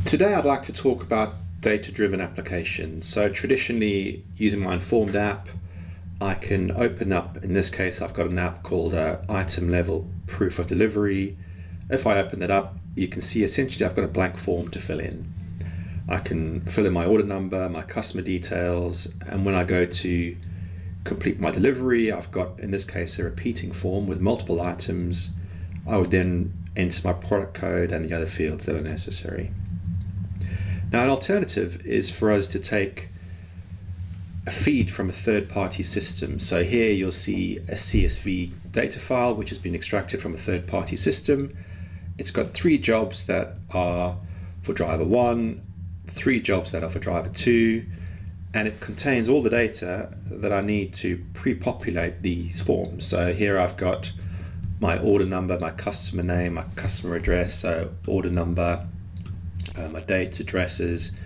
Today I'd like to talk about data-driven applications. So traditionally, using my Informed app, I can open up, in this case I've got an app called Item Level Proof of Delivery. If I open that up, you can see essentially I've got a blank form to fill in. I can fill in my order number, my customer details, and when I go to complete my delivery, I've got, in this case, a repeating form with multiple items. I would then enter my product code and the other fields that are necessary. Now, an alternative is for us to take a feed from a third-party system. So here you'll see a CSV data file which has been extracted from a third-party system. It's got 3 jobs that are for driver 1, 3 jobs that are for driver 2, and it contains all the data that I need to pre-populate these forms. So here I've got my order number, my customer name, my customer address, so order number, my dates, addresses,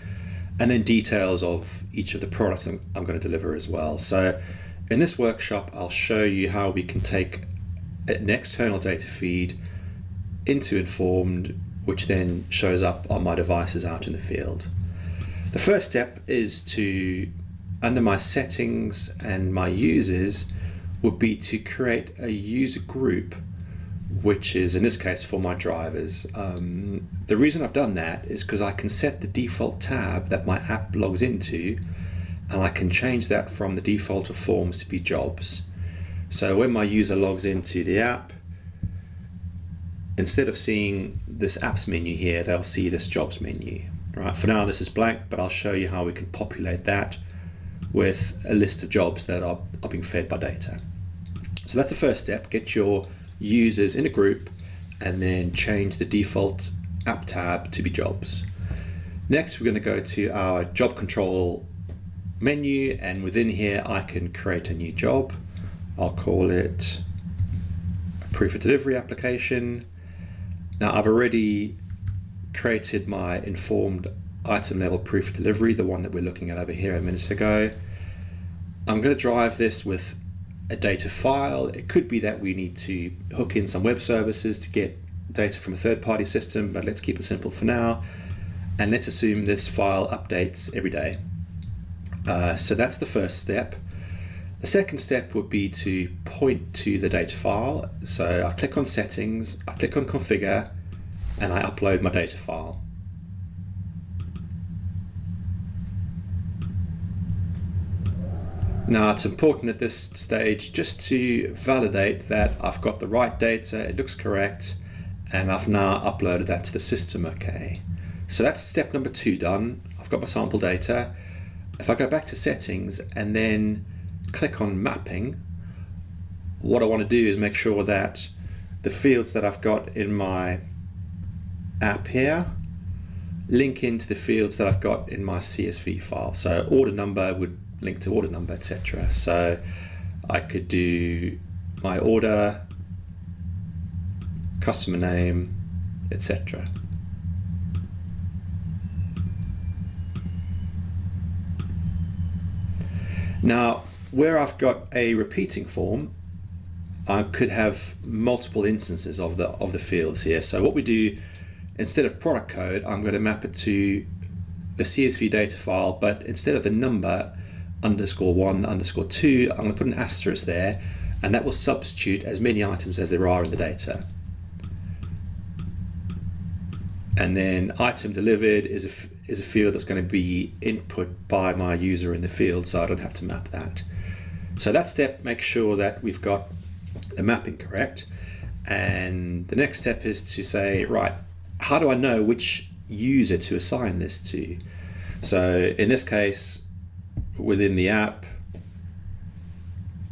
and then details of each of the products I'm going to deliver as well. So in this workshop, I'll show you how we can take an external data feed into Informed, which then shows up on my devices out in the field. The first step is to, under my settings and my users, would be to create a user group, which is in this case for my drivers. The reason I've done that is because I can set the default tab that my app logs into, and I can change that from the default of forms to be jobs. So when my user logs into the app, instead of seeing this apps menu here, they'll see this jobs menu. Right, for now this is blank, but I'll show you how we can populate that with a list of jobs that are being fed by data. So that's the first step, get your users in a group and then change the default app tab to be jobs. Next, we're going to go to our job control menu, and within here I can create a new job. I'll call it a proof of delivery application. Now I've already created my Informed item level proof of delivery, the one that we're looking at over here a minute ago. I'm going to drive this with a data file. It could be that we need to hook in some web services to get data from a third-party system, but let's keep it simple for now. And let's assume this file updates every day. So that's the first step. The second step would be to point to the data file. So I click on settings, I click on configure, and I upload my data file. Now it's important at this stage just to validate that I've got the right data, it looks correct, and I've now uploaded that to the system okay. So that's step number 2 done. I've got my sample data. If I go back to settings and then click on mapping, what I want to do is make sure that the fields that I've got in my app here link into the fields that I've got in my CSV file. So order number would link to order number, etc. So I could do my order, customer name, etc. Now, where I've got a repeating form, I could have multiple instances of the fields here. So what we do, instead of product code, I'm going to map it to the CSV data file, but instead of the number _1 _2, I'm going to put an asterisk there, and that will substitute as many items as there are in the data. And then item delivered is a field that's going to be input by my user in the field, so I don't have to map that. So that step makes sure that we've got the mapping correct. And the next step is to say, right, how do I know which user to assign this to? So in this case, within the app,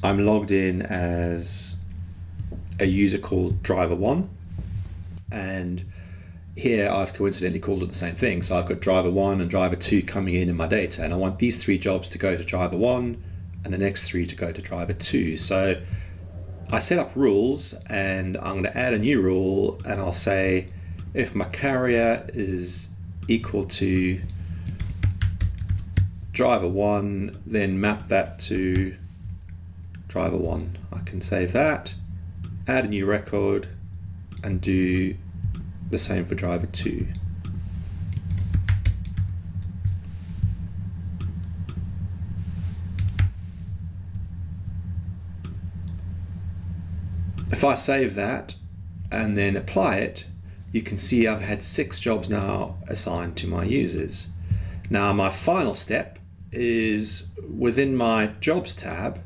I'm logged in as a user called driver1, and here I've coincidentally called it the same thing. So I've got driver1 and driver2 coming in my data, and I want these 3 jobs to go to driver1 and the next 3 to go to driver2. So I set up rules, and I'm going to add a new rule, and I'll say if my carrier is equal to driver1, then map that to driver1. I can save that, add a new record, and do the same for driver2. If I save that and then apply it, you can see I've had 6 jobs now assigned to my users. Now my final step is within my Jobs tab,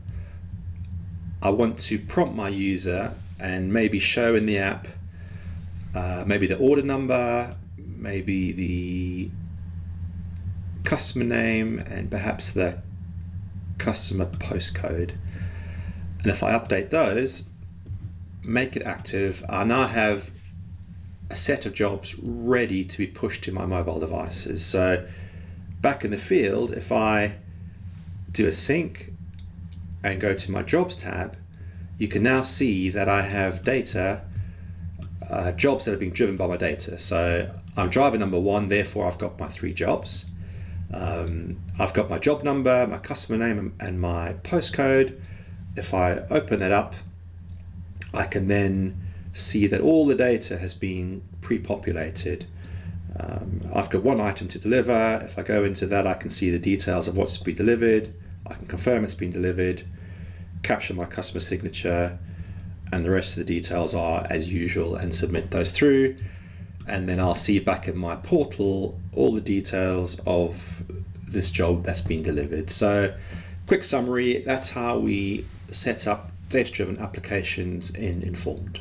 I want to prompt my user and maybe show in the app maybe the order number, maybe the customer name, and perhaps the customer postcode. And if I update those, make it active, I now have a set of jobs ready to be pushed to my mobile devices. So back in the field, if I do a sync and go to my Jobs tab, you can now see that I have data, jobs that are being driven by my data. So I'm driver number 1, therefore I've got my 3 jobs. I've got my job number, my customer name, and my postcode. If I open that up, I can then see that all the data has been pre-populated. I've got 1 item to deliver. If I go into that, I can see the details of what's to be delivered. I can confirm it's been delivered, capture my customer signature, and the rest of the details are as usual, and submit those through. And then I'll see back in my portal all the details of this job that's been delivered. So quick summary, that's how we set up data-driven applications in Informed.